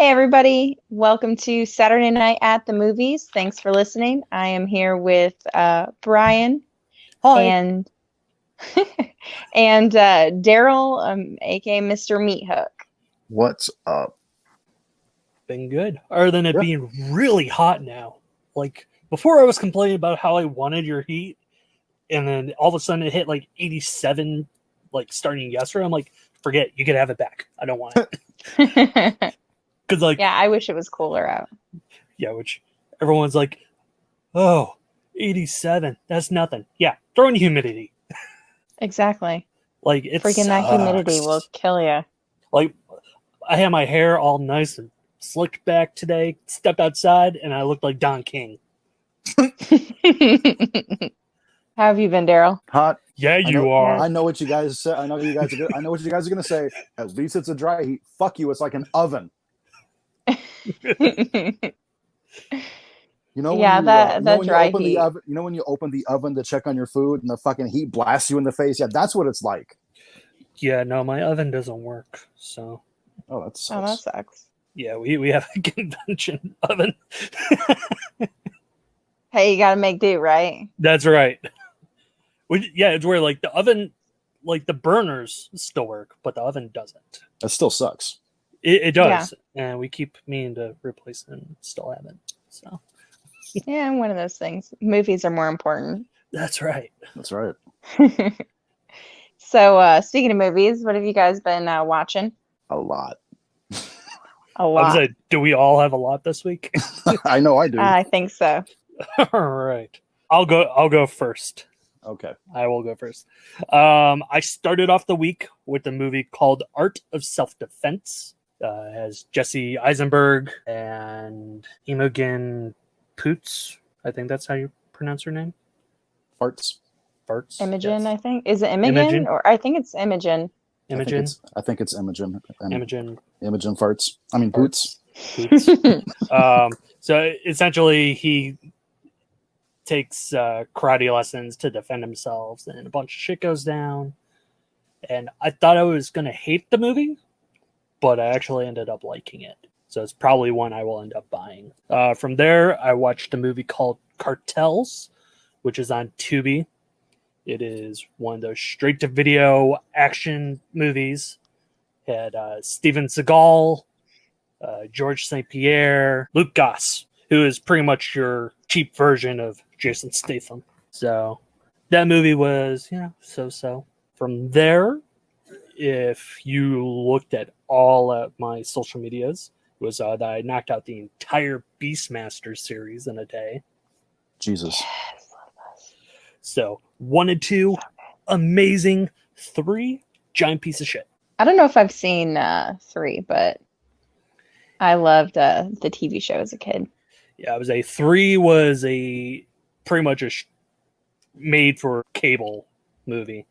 Hey everybody, welcome to Saturday Night at the Movies. Thanks for listening. I am here with Brian Hi. and and Daryl, aka Mr. Meat Hook. What's up? Been good. Other than it Yeah. being really hot now. Like, before I was complaining about how I wanted your heat, and then all of a sudden it hit like 87, like starting yesterday. I'm like, forget, you can have it back. I don't want it. Because, like, Yeah, I wish it was cooler out. yeah, which everyone's like, oh, 87, that's nothing. Yeah, throw in humidity. Exactly. Like, it Freaking that humidity will sucks. kill you. Like, I had my hair all nice and slicked back today, stepped outside, and I looked like Don King. How have you been, Daryl? Hot. Yeah, I you know, are. I know what you guys say. I know you guys are good. I know what you guys are gonna say. At least it's a dry heat. Fuck you. It's like an oven. You know when Yeah, you that when you dry open heat. the oven. You know when you open the oven to check on your food and the fucking heat blasts you in the face. Yeah, that's what it's like. Yeah, no, my oven doesn't work. So, Oh, that Oh, that sucks. sucks. yeah, we have a convention oven. Hey, you gotta make do, right? That's right. Yeah, it's where, like, the oven, like, the burners still work, but the oven doesn't. That still sucks. It does. And we keep meaning to replace it and still haven't. So, Yeah, one of those things. Movies are more important. that's right. That's right. So, speaking of movies, what have you guys been watching? A lot. A I was lot. like, do we all have a lot this week? I know I do. I think so. All right. I'll go first. Okay. I will go first. I started off the week with a movie called Art of Self-Defense. It has Jesse Eisenberg and Imogen Poots. I think that's how you pronounce her name. Farts. Farts. Imogen, yes. I think. Is it Imogen? Imogen? Or I think it's Imogen. Imogen. I think it's Imogen. Imogen Imogen farts. I mean boots. Poots. So essentially, he takes karate lessons to defend himself, and a bunch of shit goes down. And I thought I was going to hate the movie, but I actually ended up liking it. So it's probably one I will end up buying. From there, I watched a movie called Cartels, which is on Tubi. It is one of those straight-to-video action movies. It had Steven Seagal, George St. Pierre, Luke Goss, who is pretty much your cheap version of Jason Statham. So that movie was, so-so. From there, if you looked at all of my social medias, it was that I knocked out the entire Beastmaster series in a day. Jesus. Yes. So 1 and 2, amazing. 3, giant piece of shit. I don't know if I've seen 3, but I loved the TV show as a kid. Yeah, it was 3 was pretty much made for cable movie,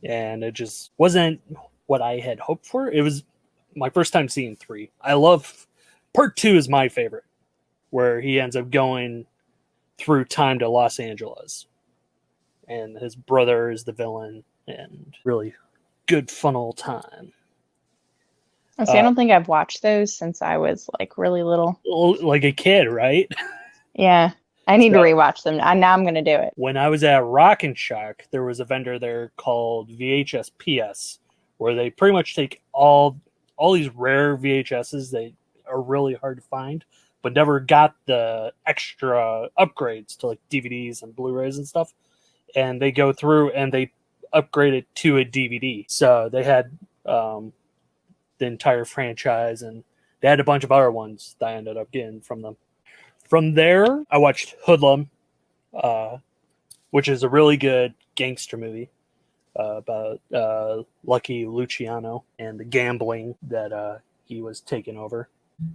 and it just wasn't what I had hoped for. It was my first time seeing 3. I love part 2 is my favorite, where he ends up going through time to Los Angeles, and his brother is the villain, and really good fun old time. See, I don't think I've watched those since I was like really little. Like a kid, right? Yeah, I need to rewatch them. Now I'm gonna do it. When I was at Rock and Shock, there was a vendor there called VHS PS, where they pretty much take all these rare VHSs that are really hard to find, but never got the extra upgrades to like DVDs and Blu-rays and stuff. And they go through and they upgrade it to a DVD. So they had the entire franchise, and they had a bunch of other ones that I ended up getting from them. From there, I watched Hoodlum, which is a really good gangster movie about Lucky Luciano and the gambling that he was taking over.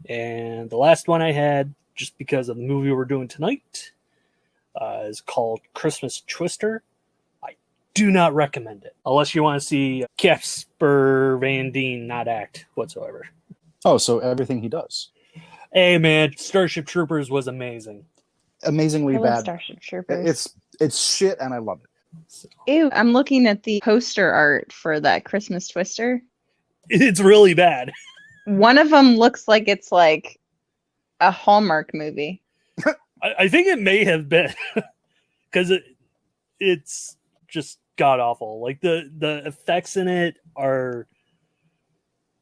And the last one I had, just because of the movie we're doing tonight, is called Christmas Twister. I do not recommend it unless you want to see Casper Van Dien not act whatsoever. Oh, so everything he does. Hey man, Starship Troopers was amazing. Amazingly I love bad. Starship Troopers. It's shit, and I love it. Ew, I'm looking at the poster art for that Christmas Twister. It's really bad. One of them looks like it's like a Hallmark movie. I think it may have been because it's just god awful. Like the effects in it are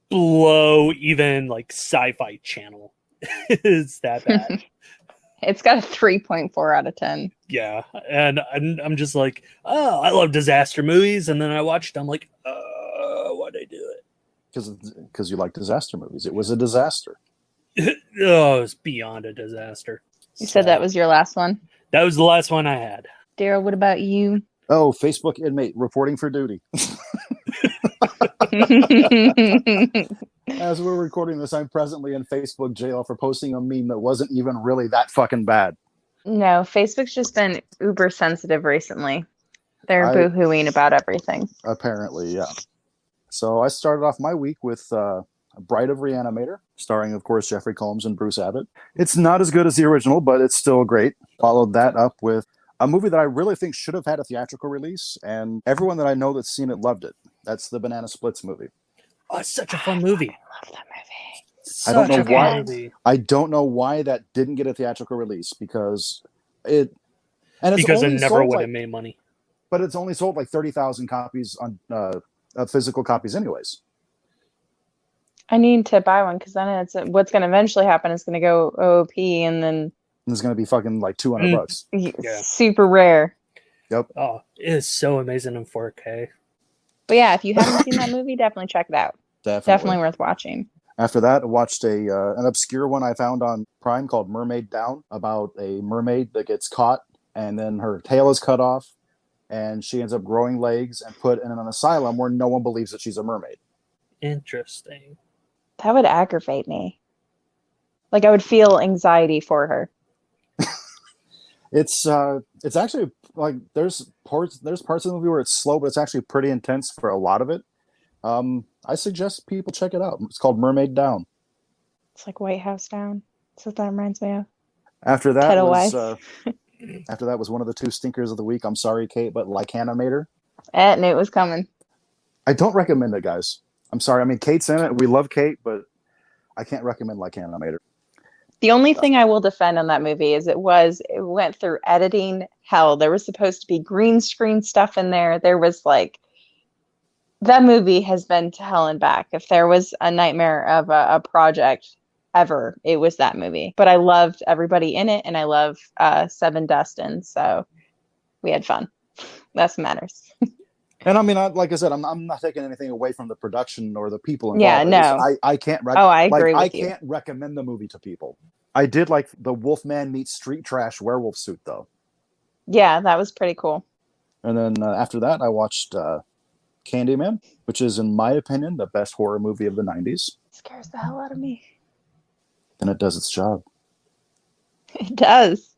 below even like Sci-Fi Channel. It's that bad. It's got a 3.4 out of 10. Yeah, and I'm just like, oh, I love disaster movies, and then I watched. I'm like, why'd I do it? Because you like disaster movies. It was a disaster. Oh, it's beyond a disaster. You said that was your last one? That was the last one I had. Daryl, what about you? Oh, Facebook inmate reporting for duty. As we're recording this, I'm presently in Facebook jail for posting a meme that wasn't even really that fucking bad. No, Facebook's just been uber sensitive recently. They're boo-hooing about everything. Apparently, yeah. So I started off my week with Bride of Reanimator, starring, of course, Jeffrey Combs and Bruce Abbott. It's not as good as the original, but it's still great. Followed that up with a movie that I really think should have had a theatrical release, and everyone that I know that's seen it loved it. That's the Banana Splits movie. Oh, it's such a fun movie. I love that movie. I don't know why. I don't know why that didn't get a theatrical release because it never would have made money. But it's only sold like 30,000 copies on physical copies, anyways. I need to buy one because then it's what's going to eventually happen is going to go OOP and then it's going to be fucking like $200. Yeah. Super rare. Yep. Oh, it is so amazing in 4K. But yeah, if you haven't seen that movie, definitely check it out. Definitely worth watching. After that, I watched an obscure one I found on Prime called Mermaid Down, about a mermaid that gets caught and then her tail is cut off and she ends up growing legs and put in an asylum where no one believes that she's a mermaid. Interesting. That would aggravate me. Like I would feel anxiety for her. It's actually like there's parts of the movie where it's slow, but it's actually pretty intense for a lot of it. I suggest people check it out. It's called Mermaid Down. It's like White House Down. That's what that reminds me of. After that was one of the two stinkers of the week. I'm sorry, Cayt, but Lycanimator. I knew it was coming. I don't recommend it, guys. I'm sorry. I mean, Cayt's in it. We love Cayt, but I can't recommend Lycanimator. The only thing I will defend on that movie is it went through editing hell. There was supposed to be green screen stuff in there. There was like, that movie has been to hell and back. If there was a nightmare of a project ever, it was that movie. But I loved everybody in it, and I love Seb and Dustin, so we had fun. That's what matters. And I mean, like I said, I'm not taking anything away from the production or the people involved. Yeah, no. I can't. I agree with you. I can't recommend the movie to people. I did like the Wolfman meets street trash werewolf suit, though. Yeah, that was pretty cool. And then after that, I watched Candyman, which is, in my opinion, the best horror movie of the 90s. It scares the hell out of me. And it does its job. It does.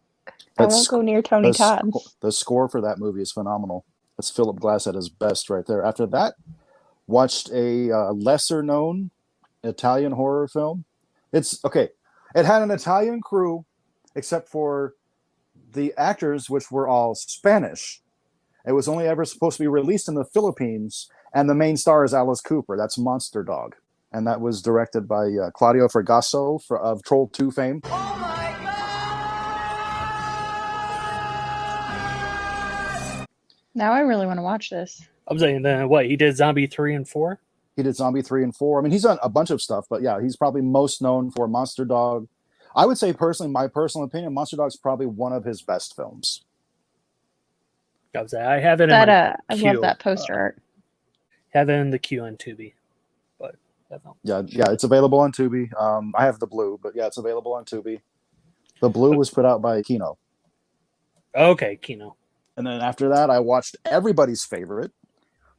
I won't go near Tony Todd. The score for that movie is phenomenal. That's Philip Glass at his best right there. After that, watched a lesser-known Italian horror film. It's okay. It had an Italian crew, except for the actors, which were all Spanish. It was only ever supposed to be released in the Philippines, and the main star is Alice Cooper. That's Monster Dog. And that was directed by Claudio Fragasso of Troll 2 fame. Oh my God! Now I really want to watch this. I'm saying then what? He did Zombie 3 and 4? He did Zombie 3 and 4. I mean, he's done a bunch of stuff, but yeah, he's probably most known for Monster Dog. I would say personally, my personal opinion, Monster Dog's probably one of his best films. I have it in I love that poster art. Have it in the queue on Tubi. But yeah, it's available on Tubi. I have the blue, but yeah, it's available on Tubi. The blue was put out by Kino. Okay, Kino. And then after that, I watched everybody's favorite,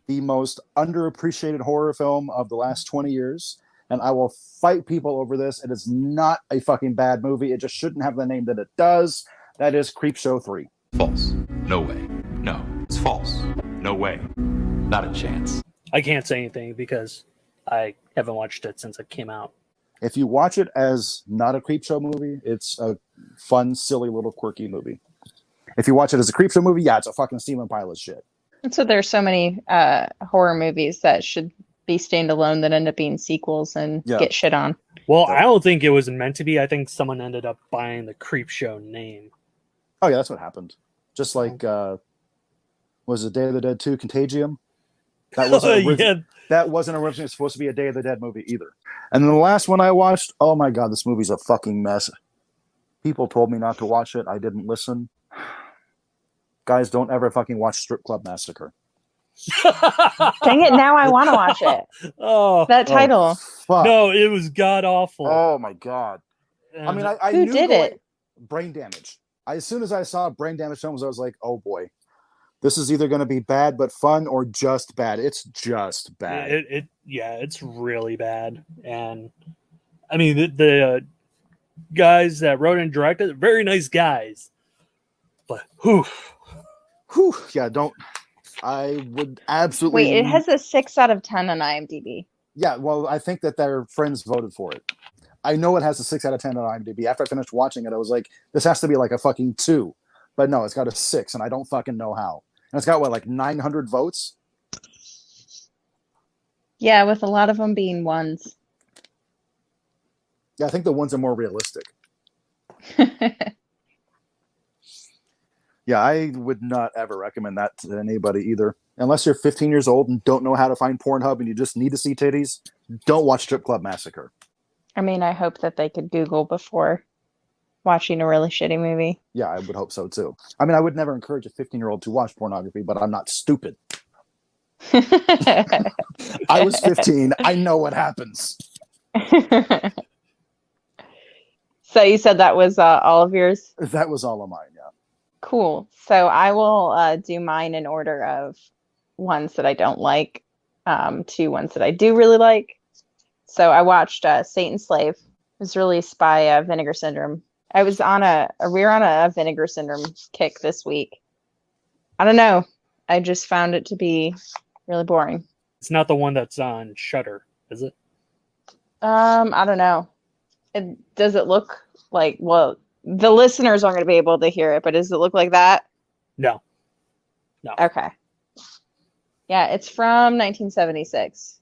the most underappreciated horror film of the last 20 years. And I will fight people over this. It is not a fucking bad movie. It just shouldn't have the name that it does. That is Creepshow 3. False. No way. No, it's false. No way. Not a chance. I can't say anything because I haven't watched it since it came out. If you watch it as not a Creepshow movie, it's a fun, silly, little quirky movie. If you watch it as a Creepshow movie, yeah, it's a fucking steaming pile of shit. And so there's so many horror movies that should be standalone that end up being sequels and Yeah. get shit on. Well, So- I don't think it was meant to be. I think someone ended up buying the Creepshow name. Oh yeah, that's what happened. Just like was it Day of the Dead 2 Contagium? That wasn't Yeah. that wasn't originally supposed to be a Day of the Dead movie either. And then the last one I watched, oh my god, this movie's a fucking mess. People told me not to watch it. I didn't listen. Guys, don't ever fucking watch Strip Club Massacre. Dang it, now I want to watch it. Oh, That title. Oh, fuck. no, it was god awful. Oh my god. I mean, I Who knew did it? Brain Damage. As soon as I saw Brain Damage films, I was like, oh boy, this is either going to be bad but fun or just bad. It's just bad. It's really bad. And I mean, the guys that wrote and directed, very nice guys. But whew. Whew, yeah, don't. I would absolutely. Wait, it has a 6 out of 10 on IMDb. Yeah, well, I think that their friends voted for it. I know it has a 6 out of 10 on IMDb. After I finished watching it, I was like, this has to be like a fucking 2. But no, it's got a 6, and I don't fucking know how. And it's got, what, like 900 votes? Yeah, with a lot of them being ones. Yeah, I think the ones are more realistic. Yeah, I would not ever recommend that to anybody either. Unless you're 15 years old and don't know how to find Pornhub and you just need to see titties, don't watch Strip Club Massacre. I mean, I hope that they could Google before watching a really shitty movie. Yeah, I would hope so too. I mean, I would never encourage a 15-year-old to watch pornography, but I'm not stupid. I was 15. I know what happens. So you said that was all of yours? That was all of mine, yeah. Cool. So I will do mine in order of ones that I don't like to ones that I do really like. So I watched Satan's Slave. It was released by Vinegar Syndrome. We were on a Vinegar Syndrome kick this week. I don't know. I just found it to be really boring. It's not the one that's on Shudder, is it? I don't know. Does it look like, well, the listeners aren't going to be able to hear it, but does it look like that? No. Okay. Yeah, it's from 1976.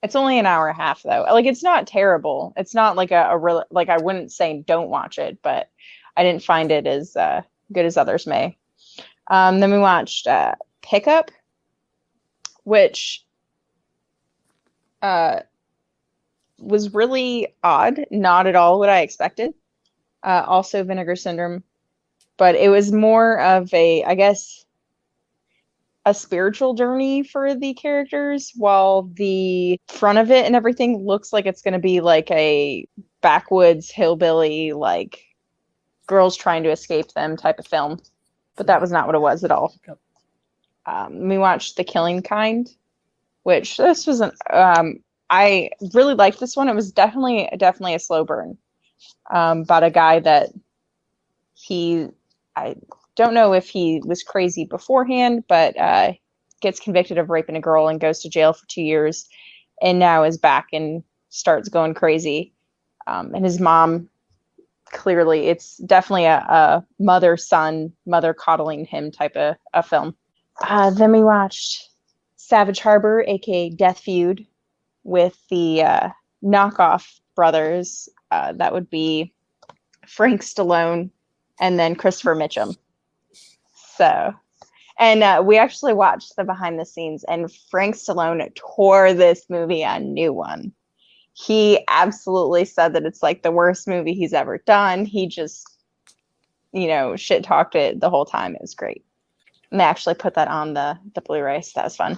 It's only an hour and a half though. Like, it's not terrible. It's not like a real, like, I wouldn't say don't watch it, but I didn't find it as good as others may. Then we watched Pickup, which was really odd. Not at all what I expected. Also Vinegar Syndrome, but it was more of a, I guess, a spiritual journey for the characters, while the front of it and everything looks like it's going to be like a backwoods hillbilly, like girls trying to escape them type of film. But that was not what it was at all. We watched The Killing Kind, which this was I really liked this one. It was definitely a slow burn. About a guy that I don't know if he was crazy beforehand, but gets convicted of raping a girl and goes to jail for 2 years, and now is back and starts going crazy. And his mom, clearly, it's definitely a mother coddling him type of a film. Then we watched Savage Harbor, aka Death Feud, with the knockoff brothers. That would be Frank Stallone and then Christopher Mitchum. So, and we actually watched the behind the scenes, and Frank Stallone tore this movie a new one. He absolutely said that it's like the worst movie he's ever done. He just, shit talked it the whole time. It was great. And they actually put that on the Blu-ray, so that was fun.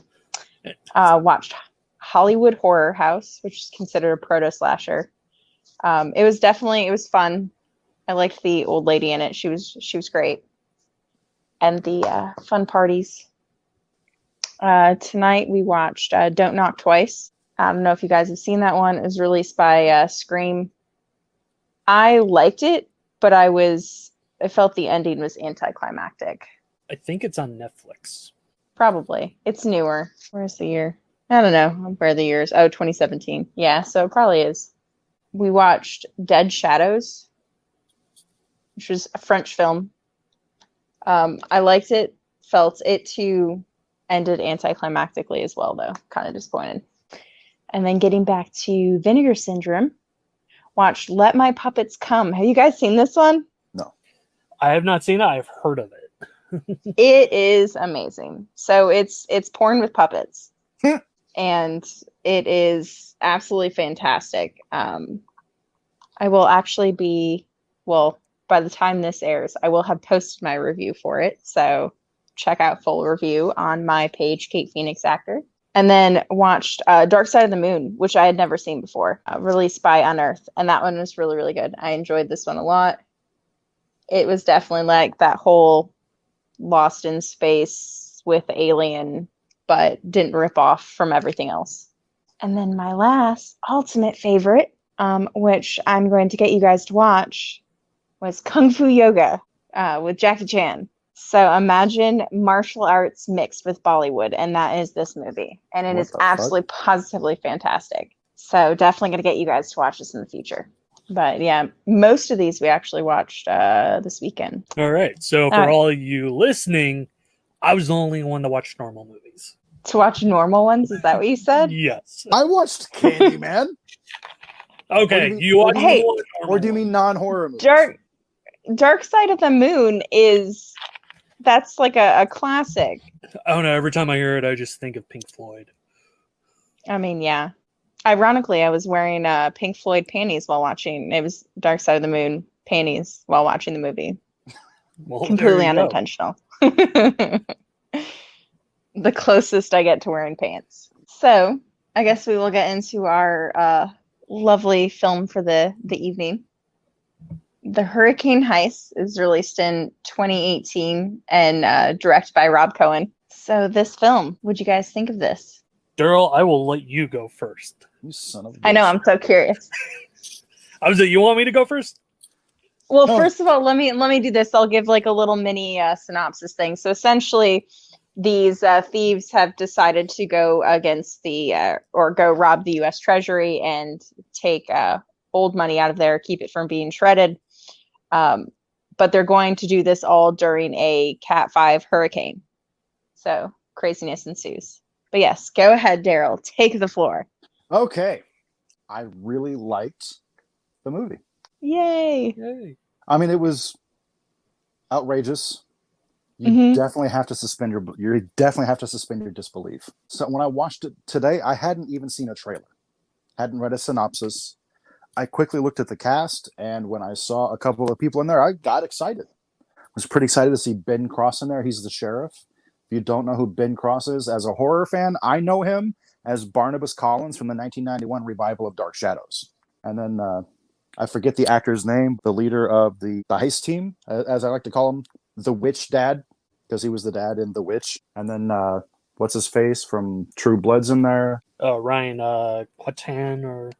Watched Hollywood Horror House, which is considered a proto-slasher. It was fun. I liked the old lady in it. She was great. And the fun parties. Tonight we watched Don't Knock Twice. I don't know if you guys have seen that one. It was released by Scream. I liked it, but I felt the ending was anticlimactic. I think it's on Netflix. Probably. It's newer. Where's the year? I don't know where the year is. Oh, 2017. Yeah, so it probably is. We watched Dead Shadows, which was a French film. I liked it. Felt it too ended anticlimactically as well, though. Kind of disappointed. And then getting back to Vinegar Syndrome, watched Let My Puppets Come. Have you guys seen this one? No. I have not seen it. I've heard of it. It is amazing. So it's porn with puppets. And it is absolutely fantastic. I will actually be, well, by the time this airs, I will have posted my review for it. So check out full review on my page, Cayt Phoenix Actor. And then watched Dark Side of the Moon, which I had never seen before, released by Unearth. And that one was really, really good. I enjoyed this one a lot. It was definitely like that whole Lost in Space with Alien, but didn't rip off from everything else. And then my last ultimate favorite, which I'm going to get you guys to watch, was Kung Fu Yoga with Jackie Chan. So imagine martial arts mixed with Bollywood, and that is this movie. And it is absolutely positively fantastic. So definitely going to get you guys to watch this in the future. But yeah, most of these we actually watched this weekend. All right. So for all you listening, I was the only one to watch normal movies. To watch normal ones? Is that what you said? Yes. I watched Candyman. Okay. Or do you mean non-horror movies? Dark Side of the Moon that's like a classic. I don't know. Every time I hear it, I just think of Pink Floyd. I mean, yeah. Ironically, I was wearing Pink Floyd panties while watching. It was Dark Side of the Moon panties while watching the movie. Well, completely unintentional. The closest I get to wearing pants. So I guess we will get into our lovely film for the evening. The Hurricane Heist is released in 2018 and directed by Rob Cohen. So this film, what'd you guys think of this? Daryl, I will let you go first. You son of a bitch. I know, I'm so curious. I was like, you want me to go first? Well, first of all, let me do this. I'll give like a little mini synopsis thing. So essentially, these thieves have decided to go against or go rob the U.S. Treasury and take old money out of there, keep it from being shredded. But they're going to do this all during a Cat 5 hurricane. So craziness ensues. But yes, go ahead, Daryl. Take the floor. Okay. I really liked the movie. Yay. I mean, it was outrageous. You definitely have to suspend your disbelief. So when I watched it today, I hadn't even seen a trailer. Hadn't read a synopsis. I quickly looked at the cast, and when I saw a couple of people in there, I got excited. I was pretty excited to see Ben Cross in there. He's the sheriff. If you don't know who Ben Cross is, as a horror fan, I know him as Barnabas Collins from the 1991 revival of Dark Shadows. And then I forget the actor's name, the leader of the heist team, as I like to call him, the Witch Dad, because he was the dad in The Witch. And then what's his face from True Blood's in there? Ryan Quatan or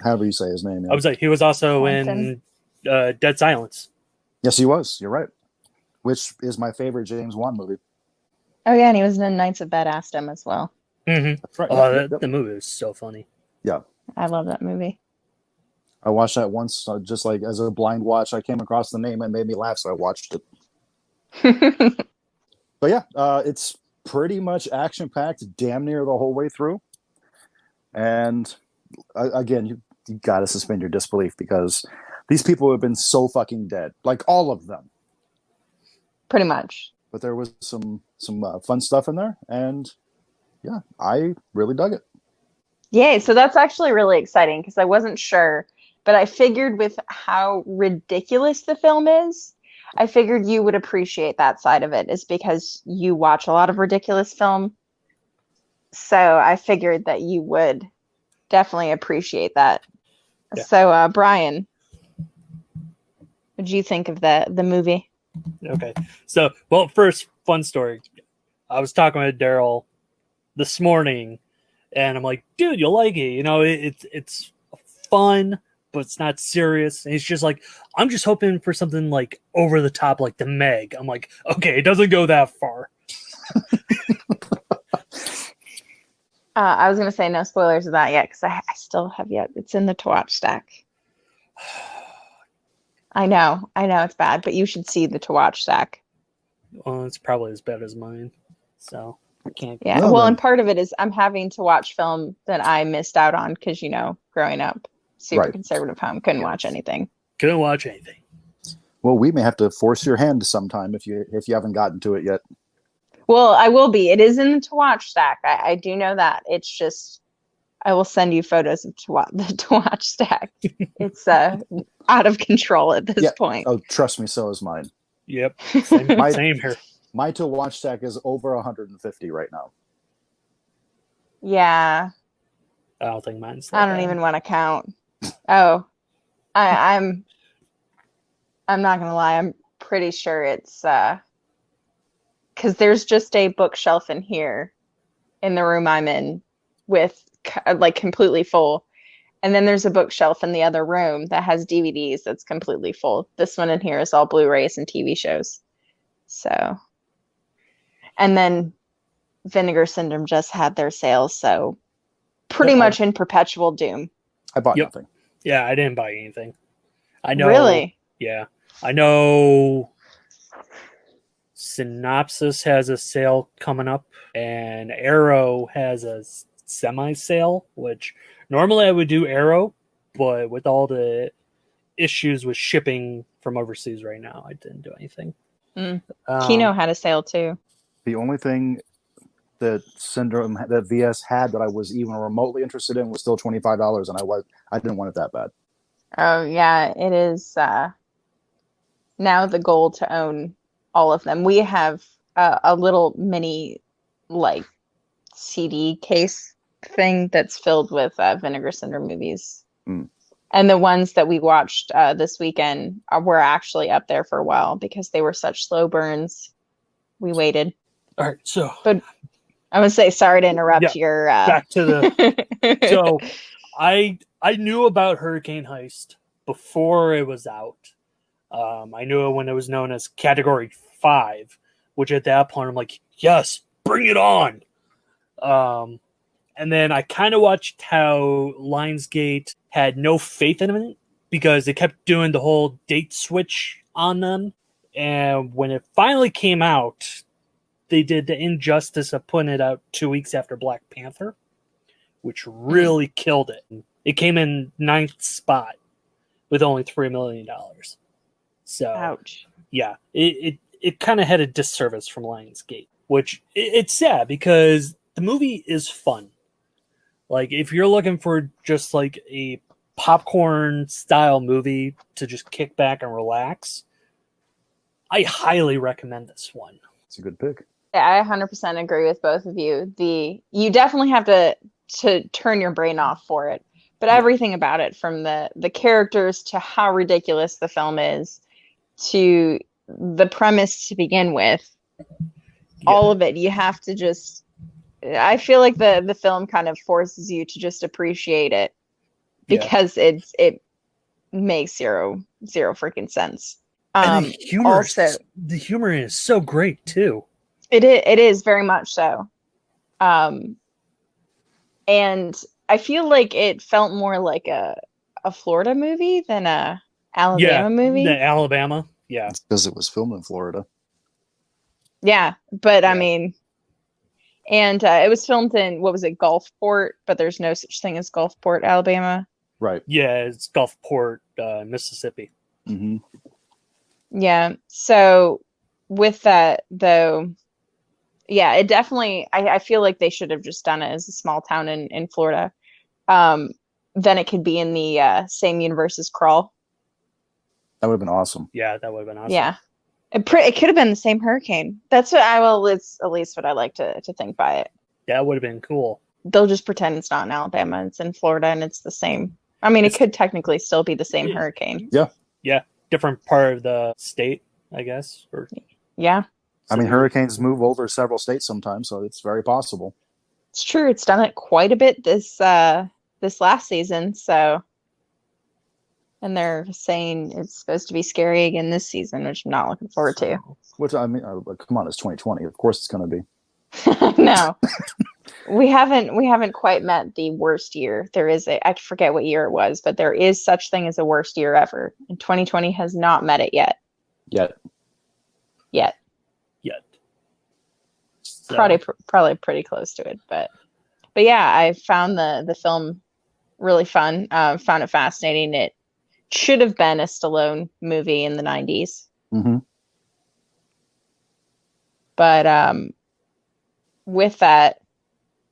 however you say his name. Yeah. I was like, he was also in Dead Silence. Yes, he was. You're right. Which is my favorite James Wan movie. Oh yeah, and he was in Knights of Badassdom as well. Mm-hmm. That's right. Oh, the movie is so funny. Yeah. I love that movie. I watched that once, just like as a blind watch. I came across the name and it made me laugh, so I watched it. But yeah, it's pretty much action-packed, damn near the whole way through. And again, you got to suspend your disbelief because these people have been so fucking dead, like all of them. Pretty much. But there was some fun stuff in there, and yeah, I really dug it. Yay! So that's actually really exciting because I wasn't sure, but I figured with how ridiculous the film is, I figured you would appreciate that side of it, is because you watch a lot of ridiculous film. So I figured that you would definitely appreciate that. Yeah. So Brian, what did you think of the movie? Okay. So, well, first, fun story. I was talking with Daryl this morning, and I'm like, dude, you'll like it. You know, it's fun, but it's not serious. And he's just like, I'm just hoping for something like over the top, like The Meg. I'm like, okay, it doesn't go that far. I was going to say no spoilers of that yet, because I still have yet. It's in the to watch stack. I know it's bad, but you should see the to watch stack. Well, it's probably as bad as mine. So I can't. Yeah. Well, Well, then. and part of it is I'm having to watch film that I missed out on because, growing up, super Right. conservative home, couldn't watch Yes. anything. Couldn't watch anything. Well, we may have to force your hand sometime if you haven't gotten to it yet. Well, I will be. It is in the to watch stack. I do know that. It's just I will send you photos of the to watch stack. It's out of control at this point. Oh, trust me, so is mine. Yep. Same here. My to watch stack is over 150 right now. Yeah. I don't think mine's. I don't even want to count. Oh, I'm not gonna lie. I'm pretty sure it's because there's just a bookshelf in here in the room I'm in with like completely full. And then there's a bookshelf in the other room that has DVDs that's completely full. This one in here is all Blu-rays and TV shows. So, and then Vinegar Syndrome just had their sales, so pretty much in perpetual doom. I bought nothing. Yeah, I didn't buy anything. I know. Really? Yeah. I know Synopsis has a sale coming up, and Arrow has a semi-sale, which normally I would do Arrow, but with all the issues with shipping from overseas right now, I didn't do anything. Kino had a sale too. The only thing that VS had that I was even remotely interested in was still $25, and I didn't want it that bad. Oh yeah, it is now the goal to own all of them. We have a little mini like CD case thing that's filled with Vinegar Syndrome movies. And the ones that we watched this weekend were actually up there for a while because they were such slow burns. We waited. All right, so but I would say sorry to interrupt your back to the so I knew about Hurricane Heist before it was out. I knew it when it was known as Category 5, which at that point I'm like, yes, bring it on. And then I kind of watched how Lionsgate had no faith in it because they kept doing the whole date switch on them. And when it finally came out, they did the injustice of putting it out 2 weeks after Black Panther, which really killed it. It came in 9th spot with only $3 million. So, ouch. Yeah, it kind of had a disservice from Lionsgate, which it's sad because the movie is fun. Like, if you're looking for just like a popcorn style movie to just kick back and relax, I highly recommend this one. It's a good pick. Yeah, I 100% agree with both of you. You definitely have to turn your brain off for it. But everything about it, from the characters to how ridiculous the film is, to the premise to begin with, all of it, you have to just. I feel like the film kind of forces you to just appreciate it because it makes zero freaking sense. And the humor is so great too. It is very much so. And I feel like it felt more like a Florida movie than a Alabama movie. The Alabama, yeah. Because it was filmed in Florida. Yeah, but I mean, and it was filmed in, what was it, Gulfport? But there's no such thing as Gulfport, Alabama. Right. Yeah, it's Gulfport, Mississippi. Mm-hmm. Yeah. So with that, though, yeah, it definitely, I feel like they should have just done it as a small town in Florida. Then it could be in the same universe as Crawl. That would have been awesome. Yeah, that would have been awesome. Yeah. It could have been the same hurricane. That's what it's at least what I like to think by it. That would have been cool. They'll just pretend it's not in Alabama, it's in Florida, and it's the same. I mean, it could technically still be the same hurricane. Yeah. Yeah. Different part of the state, I guess. Yeah. I mean, hurricanes move over several states sometimes, so it's very possible. It's true. It's done it quite a bit this last season, so. And they're saying it's supposed to be scary again this season, which I'm not looking forward to. Which, I mean, come on, it's 2020. Of course it's going to be. No. We haven't quite met the worst year. There is I forget what year it was, but there is such thing as a worst year ever. And 2020 has not met it yet. Yet. So, Probably pretty close to it, but yeah, I found the film really fun. Found it fascinating. It should have been a Stallone movie in the 90s. Mm-hmm. But with that,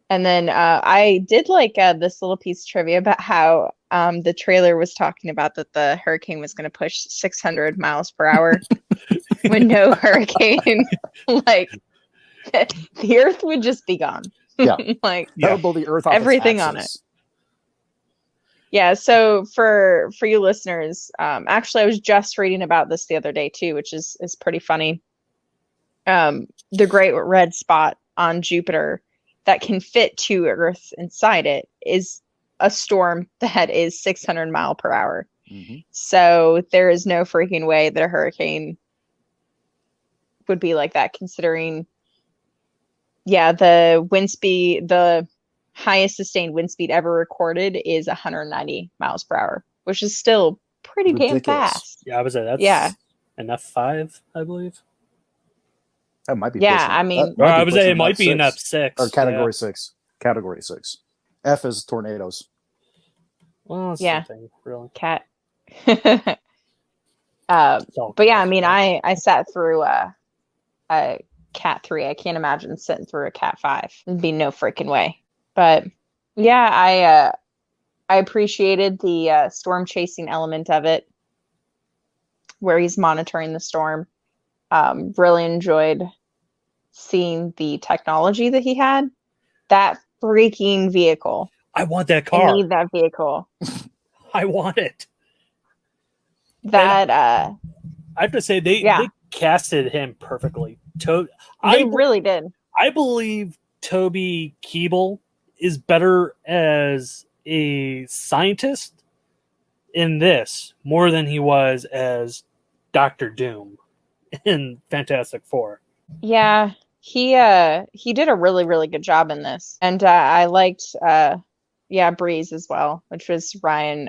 and then I did like this little piece of trivia about how the trailer was talking about that the hurricane was going to push 600 miles per hour when no hurricane, like the earth would just be gone. Yeah. Like That'll blow the earth off everything its on it. axis. Yeah, so for you listeners, actually I was just reading about this the other day too, which is pretty funny. The great red spot on Jupiter that can fit 2 Earths inside it is a storm that is 600 mile per hour. Mm-hmm. So there is no freaking way that a hurricane would be like that, considering, yeah, the wind speed, the highest sustained wind speed ever recorded is 190 miles per hour, which is still pretty damn Ridiculous. fast. yeah, I would say that's Yeah. an F5, I believe. That might be. Yeah, pushing- I mean- that might I be would say pushing it might be an F6. F6. Or category 6. Category 6. F is tornadoes. Well, it's Yeah. something, really. Cat. It's all But yeah, good. I mean, I sat through a Cat 3. I can't imagine sitting through a Cat 5. There'd be no freaking way. But yeah, I appreciated the storm chasing element of it, where he's monitoring the storm. Really enjoyed seeing the technology that he had. That freaking vehicle. I want that I car. need that vehicle. I want it. That I have to say, they casted him perfectly. they really did. I believe Toby Kebbell is better as a scientist in this more than he was as Doctor Doom in Fantastic Four. Yeah, he did a really, really good job in this. And I liked Breeze as well, which was Ryan.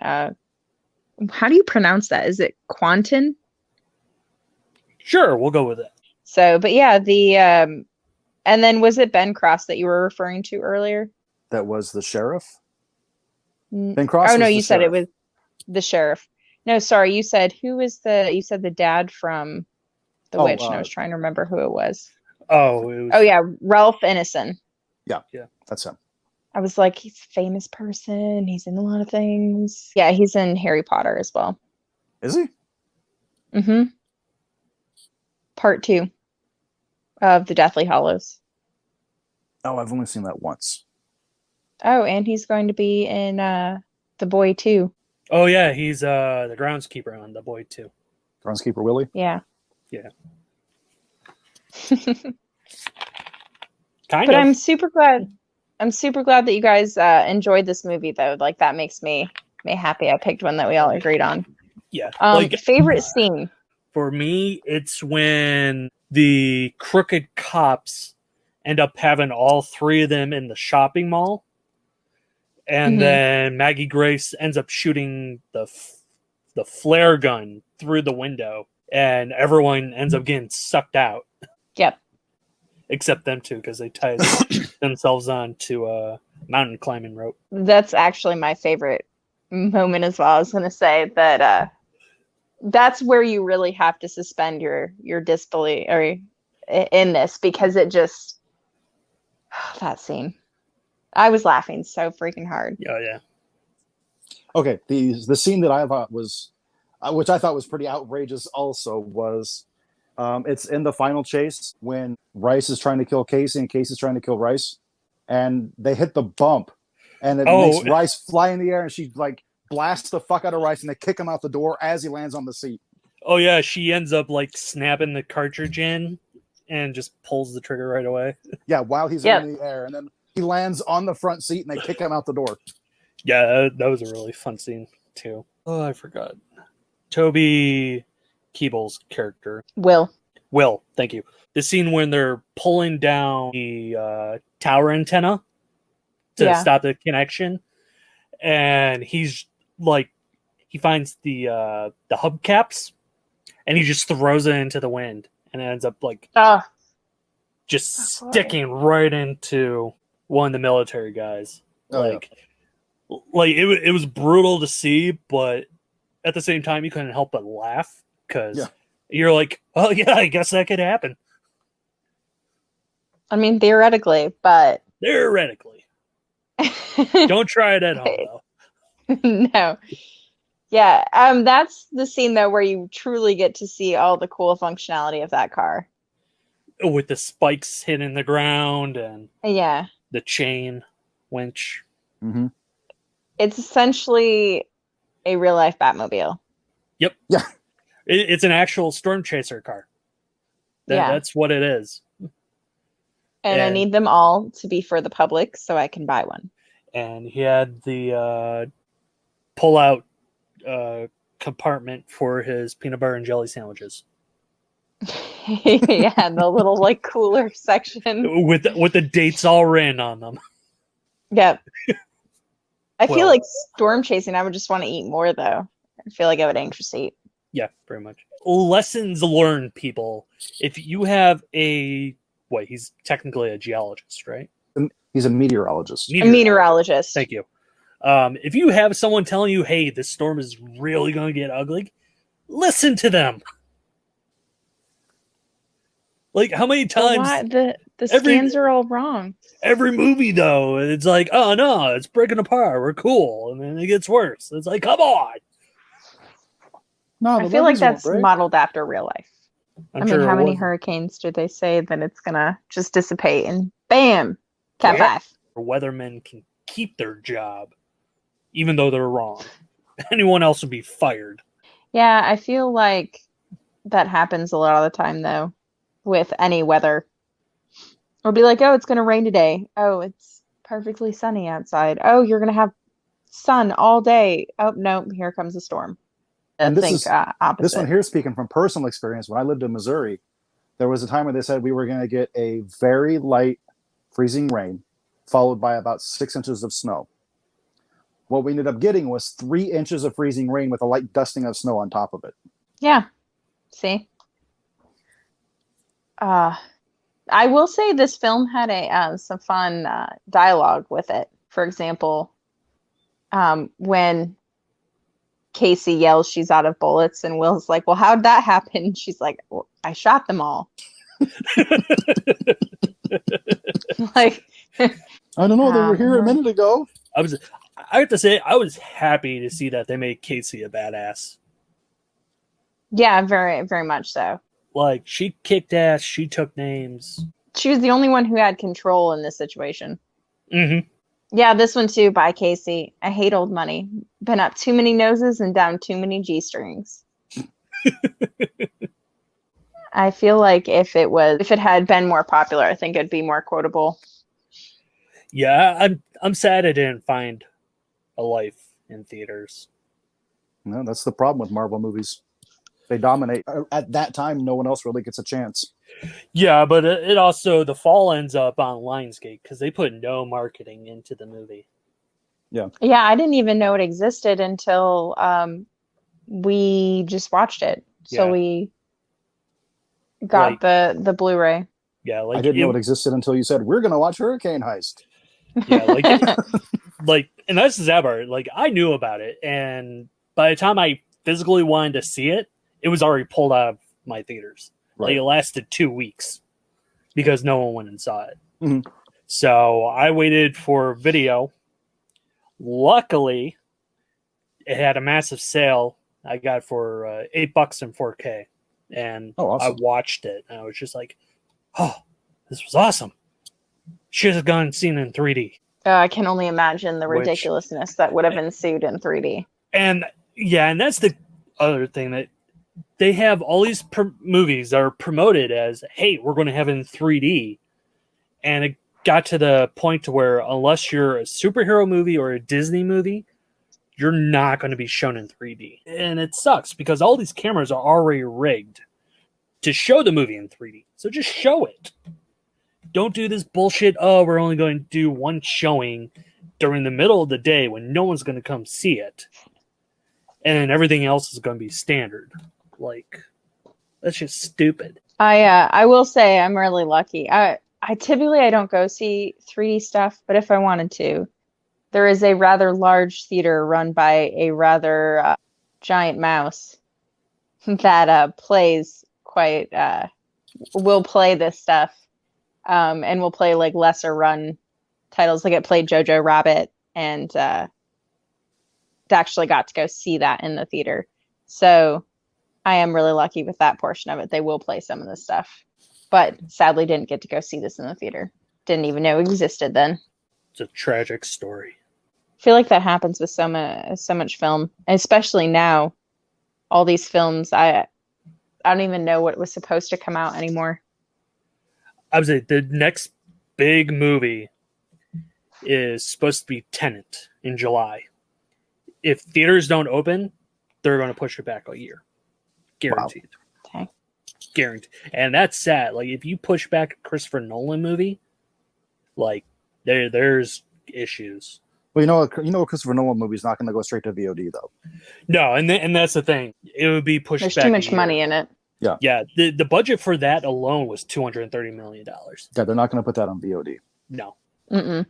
How do you pronounce that? Is it Quantin? Sure, we'll go with it. So, but yeah, the and then was it Ben Cross that you were referring to earlier? That was the sheriff. N- Ben Cross. Oh no, was you the said it sheriff. was the sheriff. No, sorry, you said you said the dad from The Witch, and I was trying to remember who it was. Oh, it was, Oh yeah, Ralph Ineson. Yeah, that's him. I was like, he's a famous person. He's in a lot of things. Yeah, he's in Harry Potter as well. Is he? Mm-hmm. Part 2 of the Deathly Hallows. Oh, I've only seen that once. Oh, and he's going to be in The Boy too. Oh yeah, he's the groundskeeper on The Boy too. Groundskeeper Willie. Yeah. Yeah. But Kind of. I'm super glad that you guys enjoyed this movie though. Like that makes me happy. I picked one that we all agreed on. Yeah. Favorite scene. For me, it's when the crooked cops end up having all 3 of them in the shopping mall. And then Maggie Grace ends up shooting the flare gun through the window. And everyone ends up getting sucked out. Yep. Except them 2, because they tied themselves on to a mountain climbing rope. That's actually my favorite moment as well. I was going to say that that's where you really have to suspend your disbelief or in this, because it just that scene. I was laughing so freaking hard. Oh yeah. Okay, the scene that I thought was, which I thought was pretty outrageous, also was, it's in the final chase when Rice is trying to kill Casey and Casey's trying to kill Rice, and they hit the bump, and it makes Rice fly in the air, and she like blasts the fuck out of Rice, and they kick him out the door as he lands on the seat. Oh yeah, she ends up like snapping the cartridge in and just pulls the trigger right away. Yeah, while he's in the air, and then he lands on the front seat, and they kick him out the door. Yeah, that was a really fun scene too. Oh, I forgot. Toby Kebbell's character. Will, thank you. The scene when they're pulling down the tower antenna to stop the connection, and he's like, he finds the hubcaps, and he just throws it into the wind, and it ends up like just sticking right into one of the military guys. Like it was brutal to see, but at the same time, you couldn't help but laugh because you're like, oh yeah, I guess that could happen. I mean, theoretically, but theoretically, don't try it at home though. No. Yeah, that's the scene though where you truly get to see all the cool functionality of that car. With the spikes hitting the ground and the chain winch. Mm-hmm. It's essentially a real life Batmobile. Yep. Yeah. It's an actual storm chaser car. That's what it is. And I need them all to be for the public so I can buy one. And he had the pull-out compartment for his peanut butter and jelly sandwiches. Yeah, the little like cooler section with the dates all written on them. Yep. I feel like storm chasing, I would just want to eat more though. I feel like I would anxious eat. Yeah, very much. Lessons learned, people. If you have he's technically a geologist, right? He's a meteorologist. A meteorologist. Thank you. If you have someone telling you, hey, this storm is really going to get ugly, listen to them. Like, how many times... The scans are all wrong. Every movie, though, it's like, oh, no, it's breaking apart. We're cool. And then it gets worse. It's like, come on. No, I feel like that's modeled after real life. I mean, how many hurricanes do they say that it's going to just dissipate and bam, Cat 5. Weathermen can keep their job, even though they're wrong. Anyone else would be fired. Yeah, I feel like that happens a lot of the time, though, with any weather. It'll be like, oh, it's going to rain today. Oh, it's perfectly sunny outside. Oh, you're going to have sun all day. Oh, no, here comes a storm. And this one here, speaking from personal experience, when I lived in Missouri, there was a time where they said we were going to get a very light freezing rain, followed by about 6 inches of snow. What we ended up getting was 3 inches of freezing rain with a light dusting of snow on top of it. Yeah. See? I will say this film had some fun dialogue with it. For example, when Casey yells she's out of bullets and Will's like, well, how'd that happen? She's like, well, I shot them all. Like, I don't know, they were here a minute ago. I have to say, I was happy to see that they made Casey a badass. Yeah, very, very much so. Like, she kicked ass, she took names. She was the only one who had control in this situation. Mm-hmm. Yeah, this one too, by Casey. I hate old money. Been up too many noses and down too many G-strings. I feel like if it had been more popular, I think it'd be more quotable. Yeah, I'm sad I didn't find a life in theaters. No, that's the problem with Marvel movies. They dominate. At that time, no one else really gets a chance. Yeah, but it also, the fall ends up on Lionsgate because they put no marketing into the movie. Yeah. Yeah, I didn't even know it existed until we just watched it. So we got the Blu-ray. Yeah, like I didn't know it existed until you said, we're going to watch Hurricane Heist. Yeah, like, and that's the sad part. Like, I knew about it, and by the time I physically wanted to see it, it was already pulled out of my theaters. Right. Like, it lasted 2 weeks because no one went and saw it. Mm-hmm. So I waited for video. Luckily, it had a massive sale. I got for $8 in 4K, and awesome. I watched it, and I was just like, "Oh, this was awesome! Should have gone and seen it in 3D." I can only imagine the ridiculousness that would have ensued in 3D. And yeah, and that's the other thing, that they have all these movies that are promoted as, hey, we're going to have it in 3D. And it got to the point to where unless you're a superhero movie or a Disney movie, you're not going to be shown in 3D. And it sucks because all these cameras are already rigged to show the movie in 3D. So just show it. Don't do this bullshit, oh, we're only going to do one showing during the middle of the day when no one's going to come see it. And then everything else is going to be standard. Like, that's just stupid. I will say I'm really lucky. I typically I don't go see 3D stuff, but if I wanted to, there is a rather large theater run by a rather giant mouse that plays quite will play this stuff, and will play like lesser run titles. Like it played Jojo Rabbit, and actually got to go see that in the theater. So I am really lucky with that portion of it. They will play some of this stuff, but sadly didn't get to go see this in the theater. Didn't even know existed then. It's a tragic story. I feel like that happens with so much film, especially now. All these films, I don't even know what was supposed to come out anymore. I would say the next big movie is supposed to be Tenet in July. If theaters don't open, they're going to push it back a year. Guaranteed. Wow. Okay. Guaranteed. And that's sad. Like, if you push back a Christopher Nolan movie, like, there's issues. Well, you know, a Christopher Nolan movie is not going to go straight to VOD though. No, and that's the thing. It would be pushed There's back. too much money in it. Yeah. Yeah. The budget for that alone was $230 million. Yeah, they're not going to put that on VOD. No. Mm-mm.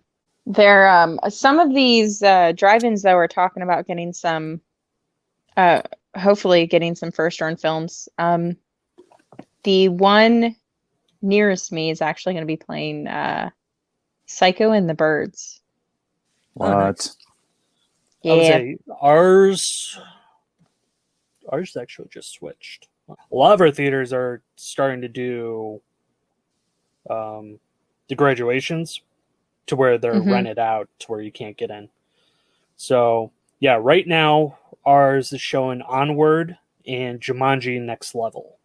There, some of these drive-ins though are talking about getting some, hopefully getting some first run films. The one nearest me is actually going to be playing Psycho and the Birds. What? Oh, nice. Yeah. I would say ours actually just switched. A lot of our theaters are starting to do the graduations to where they're rented out to where you can't get in. So yeah, right now ours is showing Onward and Jumanji Next Level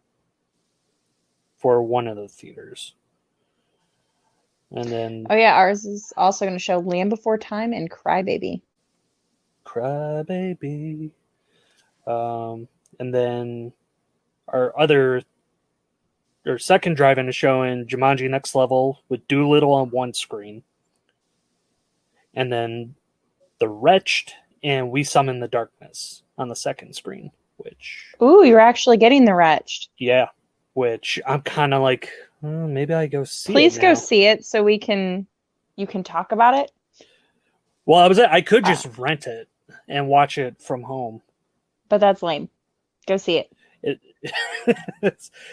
for one of the theaters. And then Oh yeah, ours is also going to show Land Before Time and Crybaby. Crybaby. And then our second drive-in is showing Jumanji Next Level with Doolittle on one screen. And then The Wretched and We Summon the Darkness on the second screen, which... Ooh, you're actually getting The Wretched. Yeah, which I'm kind of like, maybe I go see Please it go now. see it so you can talk about it. Well, I could just rent it and watch it from home. But that's lame. Go see it.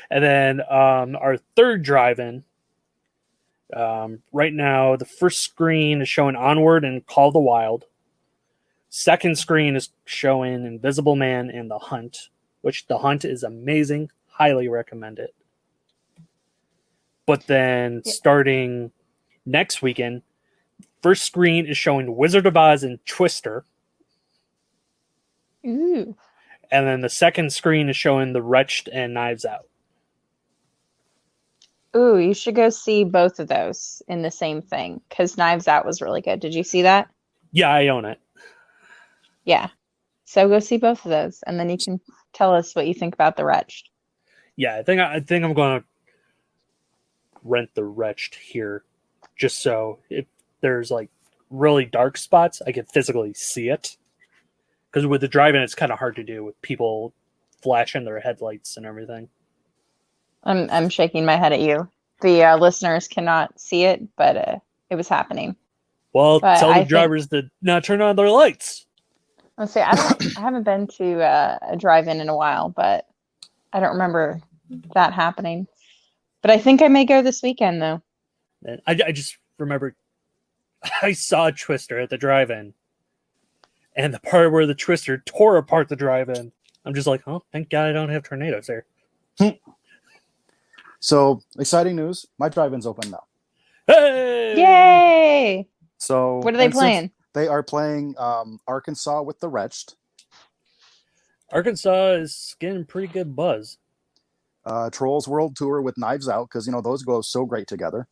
And then our third drive-in, right now, the first screen is showing Onward and Call of the Wild. Second screen is showing Invisible Man and The Hunt, which The Hunt is amazing. Highly recommend it. But then starting next weekend, first screen is showing Wizard of Oz and Twister. Ooh. And then the second screen is showing The Wretched and Knives Out. Ooh, you should go see both of those in the same thing because Knives Out was really good. Did you see that? Yeah, I own it. Yeah. So go see both of those, and then you can tell us what you think about The Wretched. Yeah, I think I'm going to rent The Wretched here, just so if there's like really dark spots, I can physically see it. Because with the drive-in, it's kind of hard to do with people flashing their headlights and everything. I'm shaking my head at you. The listeners cannot see it, but it was happening. Well, But tell I the think- drivers to not turn on their lights. Let's say I haven't been to a drive-in in a while, but I don't remember that happening. But I think I may go this weekend though. And I just remember I saw Twister at the drive-in. And the part where the Twister tore apart the drive-in. I'm just like, oh, thank God I don't have tornadoes there. So exciting news! My drive-in's open now. Hey! Yay! So What are they and since playing? They are playing Arkansas with the Wretched. Arkansas is getting pretty good buzz. Trolls World Tour with Knives Out because those go so great together.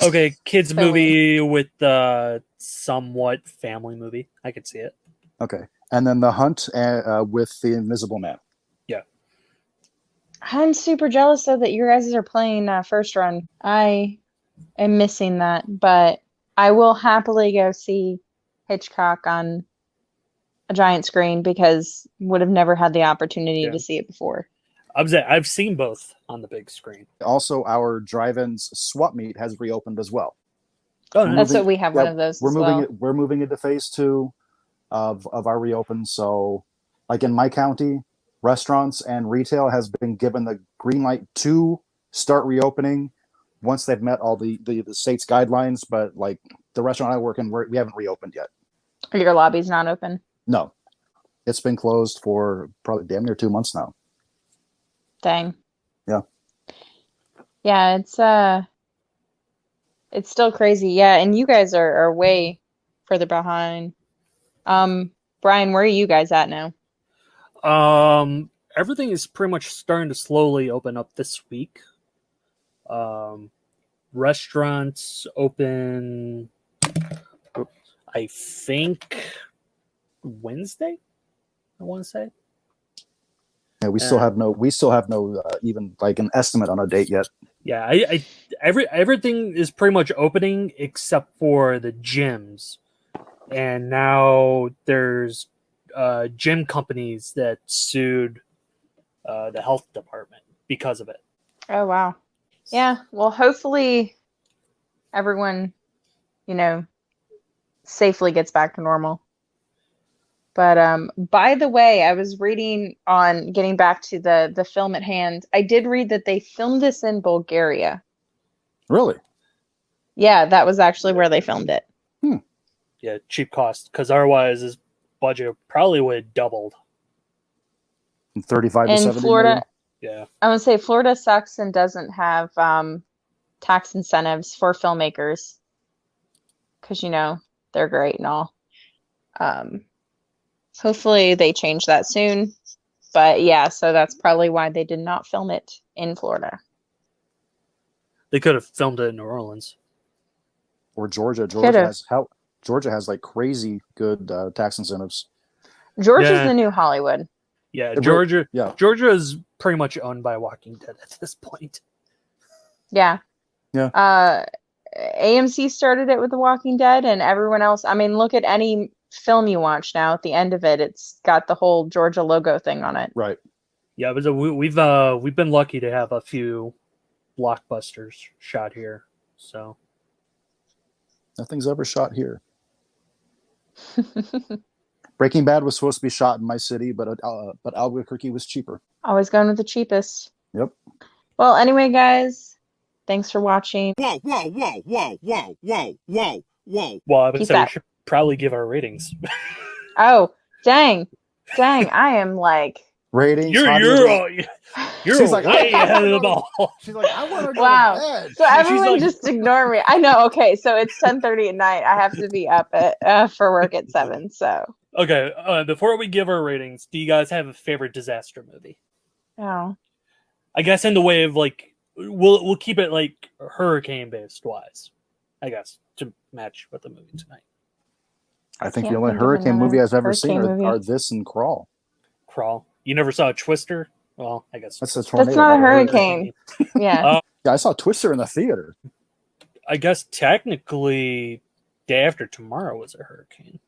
Okay, kids So movie with somewhat family movie. I could see it. Okay, and then The Hunt with the Invisible Man. Yeah. I'm super jealous though that your guys are playing first run. I am missing that, but I will happily go see Hitchcock on a giant screen because would have never had the opportunity Yeah. to see it before. I've seen both on the big screen. Also, our drive-ins swap meet has reopened as well. Oh, That's nice. what we have one of those We're as moving well. it. We're moving into phase 2 of our reopen. So, like in my county, restaurants and retail has been given the green light to start reopening once they've met all the state's guidelines. But like the restaurant I work in, we haven't reopened yet. Your lobby's not open. No, it's been closed for probably damn near 2 months now. Dang. Yeah. Yeah, it's still crazy. Yeah, and you guys are way further behind. Brian, where are you guys at now? Everything is pretty much starting to slowly open up this week. Restaurants open, I think Wednesday, I want to say. Yeah, we still have no even like an estimate on a date yet. Yeah, everything is pretty much opening except for the gyms, and now there's gym companies that sued the health department because of it. Oh, wow. Yeah, well, hopefully everyone, safely gets back to normal. But by the way, I was reading on getting back to the film at hand. I did read that they filmed this in Bulgaria. Really? Yeah, that was actually where they filmed it. Yeah, cheap cost, because otherwise his budget probably would have doubled. 35 to In 70 Florida, million? Yeah. I would say Florida sucks and doesn't have tax incentives for filmmakers because, they're great and all. Hopefully they change that soon. But yeah, so that's probably why they did not film it in Florida. They could have filmed it in New Orleans. Or Georgia. Could've. Georgia has like crazy good tax incentives. Georgia's Yeah. the new Hollywood. Yeah, Georgia. Yeah. Georgia is pretty much owned by Walking Dead at this point. Yeah. Yeah. AMC started it with The Walking Dead, and everyone else. I mean, look at any film you watch now. At the end of it, it's got the whole Georgia logo thing on it. Right. Yeah, but we've been lucky to have a few blockbusters shot here. So Nothing's ever shot here. Breaking Bad was supposed to be shot in my city, but Albuquerque was cheaper. Always going with the cheapest. Yep. Well, anyway, guys, thanks for watching. Well, I would Keep say that. we should probably give our ratings. Oh, dang, I am like, Ratings. You're She's like, way I ahead of the wanna- ball. She's like, I want to go Wow. to bed. so everyone like- just ignore me. I know. Okay, so it's 10:30 at night. I have to be up at for work at 7. So, Okay, before we give our ratings, do you guys have a favorite disaster movie? oh, I guess in the way of like, we'll keep it like hurricane based wise, I guess, to match with the movie tonight. I think Can't the only think of hurricane another movie I've ever seen hurricane movie. are this and Crawl. Crawl. You never saw Twister? Well, I guess That's a tornado. that's not a not hurricane. Yeah. Yeah, I saw Twister in the theater. I guess technically, Day After Tomorrow was a hurricane.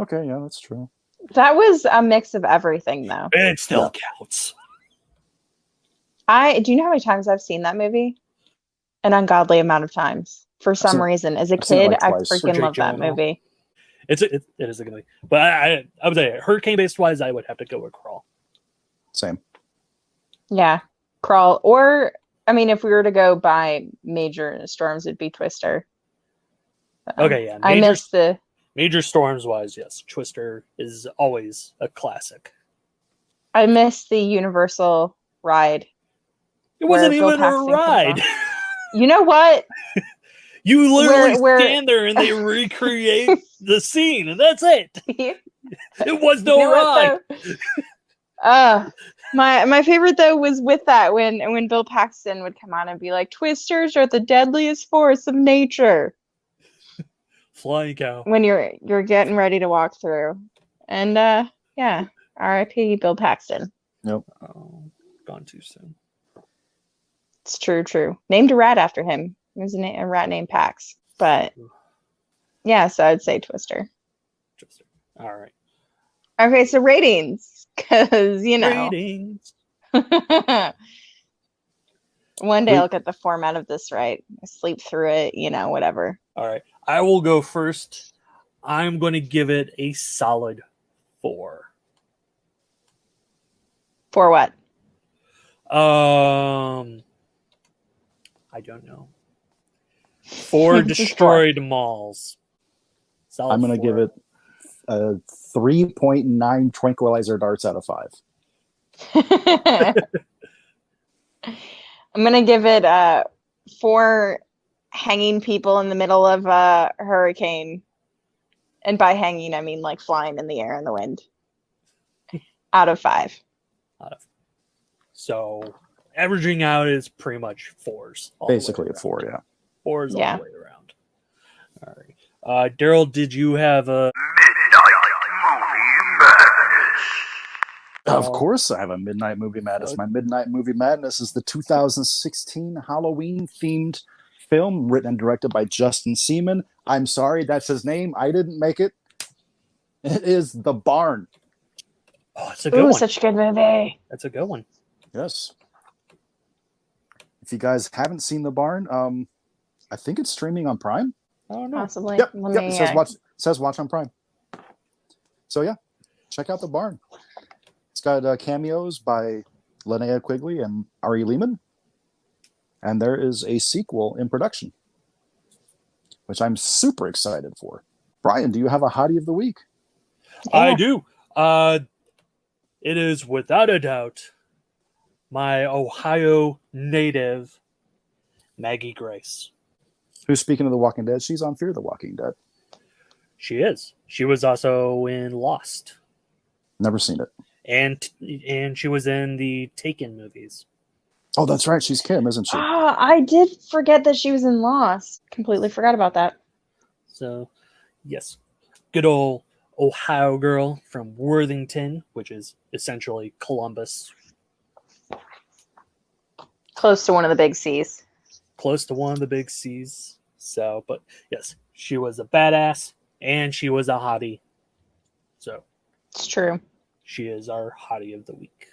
Okay, yeah, that's true. That was a mix of everything, though. It still counts. Do you know how many times I've seen that movie? An ungodly amount of times. For some seen it- reason, as a I've seen it kid, like I twice. For freaking Jake love that Gyllenhaal. movie. It is a good movie, but I would say hurricane based wise, I would have to go with Crawl. Same. Yeah, Crawl. Or, I mean, if we were to go by major storms, it'd be Twister. Okay, yeah, I missed the. Major storms wise, yes, Twister is always a classic. I missed the Universal ride. It wasn't Where Bill even a Paxton comes ride. from. You know what? You literally Where- stand there and they recreate the scene, and that's it. You It was no know ride. what, though? My favorite though was with that when Bill Paxton would come on and be like, "Twisters are the deadliest force of nature." Flying cow. When you're getting ready to walk through, and yeah, R.I.P. Bill Paxton. Oh, gone too soon. It's true. Named a rat after him. It was a rat named Pax. But yeah, so I'd say Twister. Twister. All right. Okay, so ratings, because Ratings. One day I'll get the format of this right. Sleep through it, whatever. All right. I will go first. I'm going to give it a solid 4. For what? I don't know. 4 destroyed malls. Solid I'm going to 4. give it a 3.9 tranquilizer darts out of 5. I'm going to give it 4 hanging people in the middle of a hurricane. And by hanging, I mean like flying in the air in the wind. Out of 5. So averaging out is pretty much 4s. Basically a 4, yeah. 4s all the way around. All right. Daryl, did you have a... Of course I have a Midnight Movie Madness. My Midnight Movie Madness is the 2016 Halloween-themed film written and directed by Justin Seaman. I'm sorry, that's his name. I didn't make it. It is The Barn. Oh, it's a good one. Such a good movie. That's a good one. Yes. If you guys haven't seen The Barn, I think it's streaming on Prime. Oh, no. Possibly. Yep. It says watch on Prime. So yeah, check out The Barn. It's got cameos by Linnea Quigley and Ari Lehman. And there is a sequel in production, which I'm super excited for. Brian, do you have a hottie of the week? Yeah. I do. It is without a doubt my Ohio native, Maggie Grace. Who's speaking of The Walking Dead? She's on Fear the Walking Dead. She is. She was also in Lost. Never seen it. And she was in the Taken movies. Oh, that's right. She's Kim, isn't she? I did forget that she was in Lost. Completely forgot about that. So, yes. Good old Ohio girl from Worthington, which is essentially Columbus. Close to one of the big C's. Close to one of the big C's. So, but yes, she was a badass and she was a hottie. So, It's true. she is our hottie of the week.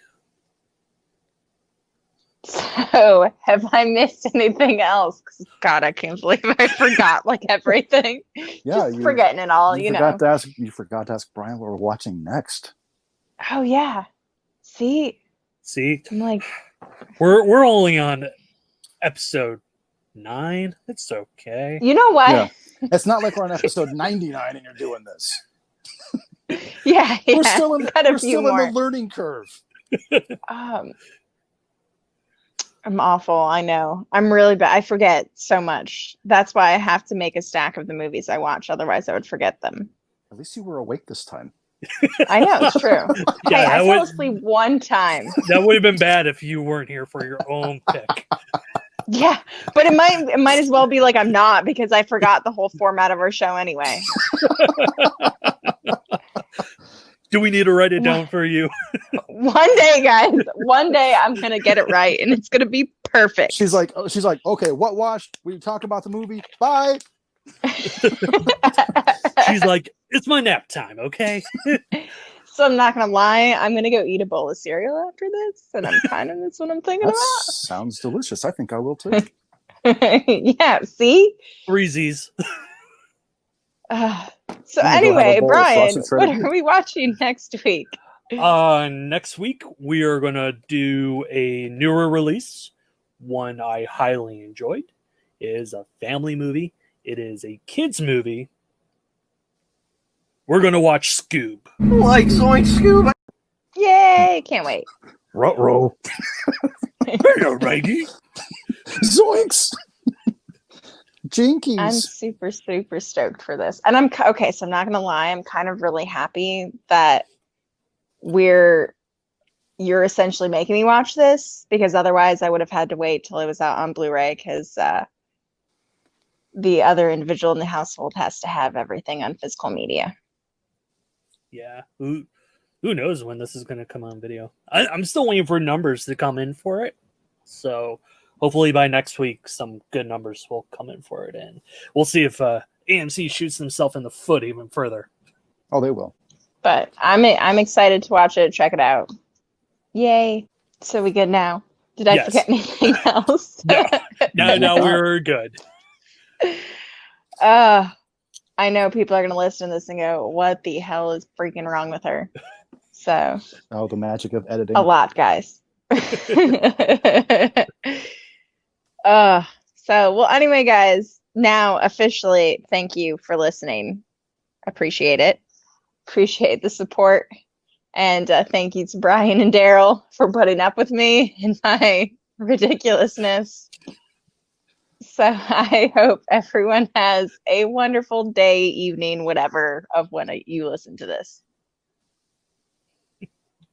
So, have I missed anything else? 'Cause, God, I can't believe I forgot like everything. Yeah, Just forgetting it all, you forgot to ask Brian what we're watching next. Oh yeah. See, I'm like, we're only on episode 9. It's okay. you know what? Yeah. It's not like we're on episode 99 and you're doing this. Yeah. We're still in got a few more. the learning curve. I'm awful. I know. I'm really bad. I forget so much. That's why I have to make a stack of the movies I watch. Otherwise, I would forget them. At least you were awake this time. I know. It's true. Yeah, I fell asleep one time. That would have been bad if you weren't here for your own pick. Yeah, but it might as well be like I'm not, because I forgot the whole format of our show anyway. Do we need to write it down for you? One day, guys. One day I'm gonna get it right, and it's gonna be perfect. She's like, okay, what watched? We talk about the movie. Bye. She's like, it's my nap time, okay? So I'm not gonna lie. I'm gonna go eat a bowl of cereal after this, and that's what I'm thinking That about. sounds delicious. I think I will too. Yeah. See. Freezies. So anyway, Brian, what are we watching next week? Next week, we are going to do a newer release, one I highly enjoyed. It is a family movie. It is a kids movie. We're going to watch Scoob. Like Zoink Scoob. Yay! Can't wait. Ruh-roh. Hello, righty. Zoinks. Jinkies. I'm super, super stoked for this. And I'm okay, so I'm not gonna lie, I'm kind of really happy that you're essentially making me watch this, because otherwise I would have had to wait till it was out on Blu-ray, because the other individual in the household has to have everything on physical media. Yeah. Who knows when this is going to come on video? I'm still waiting for numbers to come in for it. So hopefully by next week, some good numbers will come in for it. And we'll see if AMC shoots themselves in the foot even further. Oh, they will. But I'm excited to watch it, check it out. Yay. So we good now? Did I Yes. forget anything else? No. Now we're good. I know people are going to listen to this and go, what the hell is freaking wrong with her? So, Oh, the magic of editing. a lot, guys. Well, anyway, guys, now officially, thank you for listening. Appreciate it. Appreciate the support. And thank you to Brian and Daryl for putting up with me and my ridiculousness. So I hope everyone has a wonderful day, evening, whatever, of when you listen to this.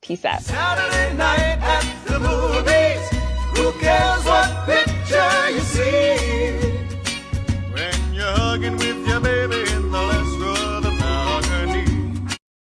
Peace out. Saturday night